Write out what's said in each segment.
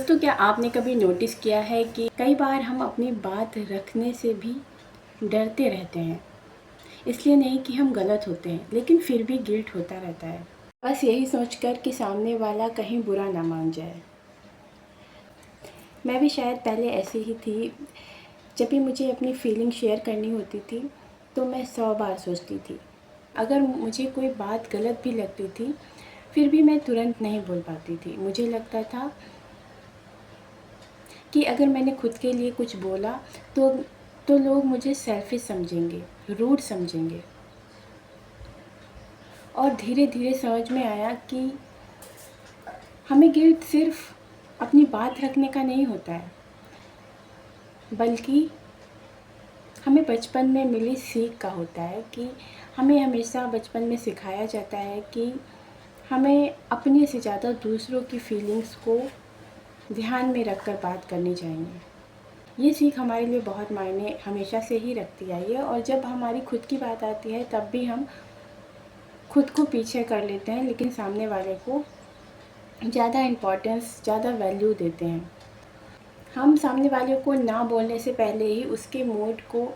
दोस्तों, क्या आपने कभी नोटिस किया है कि कई बार हम अपनी बात रखने से भी डरते रहते हैं। इसलिए नहीं कि हम गलत होते हैं, लेकिन फिर भी गिल्ट होता रहता है, बस यही सोचकर कि सामने वाला कहीं बुरा ना मान जाए। मैं भी शायद पहले ऐसी ही थी। जब भी मुझे अपनी फीलिंग शेयर करनी होती थी तो मैं 100 बार सोचती थी। अगर मुझे कोई बात गलत भी लगती थी, फिर भी मैं तुरंत नहीं बोल पाती थी। मुझे लगता था कि अगर मैंने खुद के लिए कुछ बोला तो लोग मुझे सेल्फिश समझेंगे, रूड समझेंगे। और धीरे-धीरे समझ में आया कि हमें गिल्ट सिर्फ़ अपनी बात रखने का नहीं होता है, बल्कि हमें बचपन में मिली सीख का होता है कि हमें हमेशा बचपन में सिखाया जाता है कि हमें अपने से ज़्यादा दूसरों की फीलिंग्स को ध्यान में रखकर बात करनी चाहिए। ये सीख हमारे लिए बहुत मायने हमेशा से ही रखती आई है, और जब हमारी खुद की बात आती है तब भी हम खुद को पीछे कर लेते हैं, लेकिन सामने वाले को ज़्यादा इम्पोर्टेंस, ज़्यादा वैल्यू देते हैं। हम सामने वाले को ना बोलने से पहले ही उसके मूड को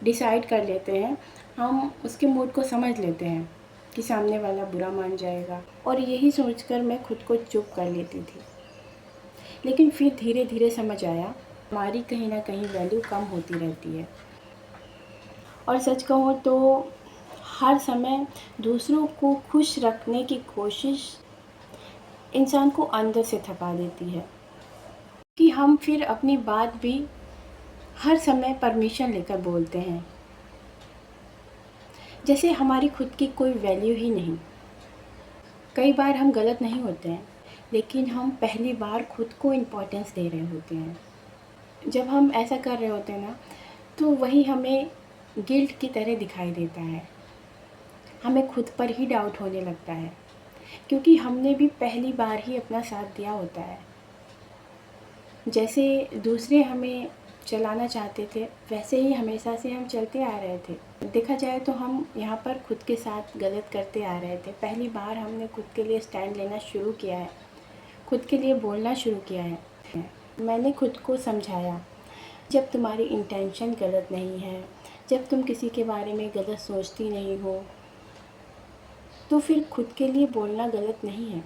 डिसाइड कर लेते हैं। हम उसके मूड को समझ लेते हैं कि सामने वाला बुरा मान जाएगा, और यही सोचकर मैं खुद को चुप कर लेती थी। लेकिन फिर धीरे-धीरे समझ आया, हमारी कहीं न कहीं वैल्यू कम होती रहती है। और सच कहूँ तो हर समय दूसरों को खुश रखने की कोशिश इंसान को अंदर से थका देती है, कि हम फिर अपनी बात भी हर समय परमिशन लेकर बोलते हैं, जैसे हमारी खुद की कोई वैल्यू ही नहीं। कई बार हम गलत नहीं होते हैं, लेकिन हम पहली बार खुद को इम्पोर्टेंस दे रहे होते हैं। जब हम ऐसा कर रहे होते हैं ना, तो वही हमें गिल्ट की तरह दिखाई देता है। हमें खुद पर ही डाउट होने लगता है, क्योंकि हमने भी पहली बार ही अपना साथ दिया होता है। जैसे दूसरे हमें चलाना चाहते थे, वैसे ही हमेशा से हम चलते आ रहे थे। देखा जाए तो हम यहाँ पर खुद के साथ गलत करते आ रहे थे। पहली बार हमने खुद के लिए स्टैंड लेना शुरू किया है, खुद के लिए बोलना शुरू किया है। मैंने खुद को समझाया, जब तुम्हारी इंटेंशन गलत नहीं है, जब तुम किसी के बारे में गलत सोचती नहीं हो, तो फिर खुद के लिए बोलना गलत नहीं है।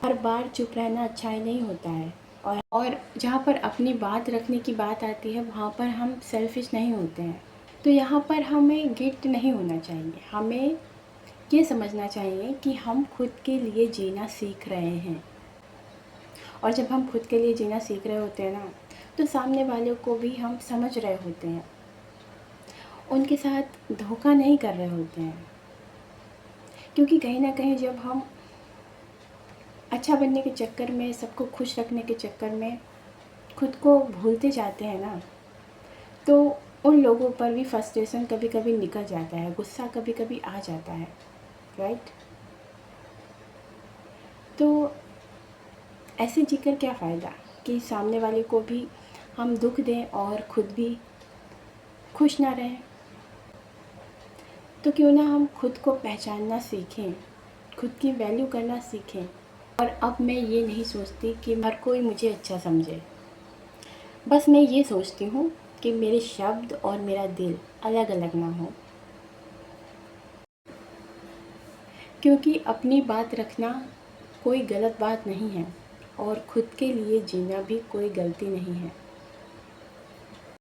हर बार चुप रहना अच्छा ही नहीं होता है। और जहाँ पर अपनी बात रखने की बात आती है, वहाँ पर हम सेल्फिश नहीं होते हैं। तो यहाँ पर हमें गिल्ट नहीं होना चाहिए। हमें ये समझना चाहिए कि हम खुद के लिए जीना सीख रहे हैं। और जब हम खुद के लिए जीना सीख रहे होते हैं ना, तो सामने वालों को भी हम समझ रहे होते हैं, उनके साथ धोखा नहीं कर रहे होते हैं। क्योंकि कहीं ना कहीं जब हम अच्छा बनने के चक्कर में, सबको खुश रखने के चक्कर में खुद को भूलते जाते हैं ना, तो उन लोगों पर भी फ्रस्ट्रेशन कभी कभी निकल जाता है, गुस्सा कभी कभी आ जाता है, राइट। तो ऐसे जीकर क्या फ़ायदा कि सामने वाले को भी हम दुख दें और खुद भी खुश ना रहें। तो क्यों ना हम खुद को पहचानना सीखें, खुद की वैल्यू करना सीखें। और अब मैं ये नहीं सोचती कि हर कोई मुझे अच्छा समझे। बस मैं ये सोचती हूँ कि मेरे शब्द और मेरा दिल अलग अलग ना हो, क्योंकि अपनी बात रखना कोई गलत बात नहीं है, और खुद के लिए जीना भी कोई गलती नहीं है।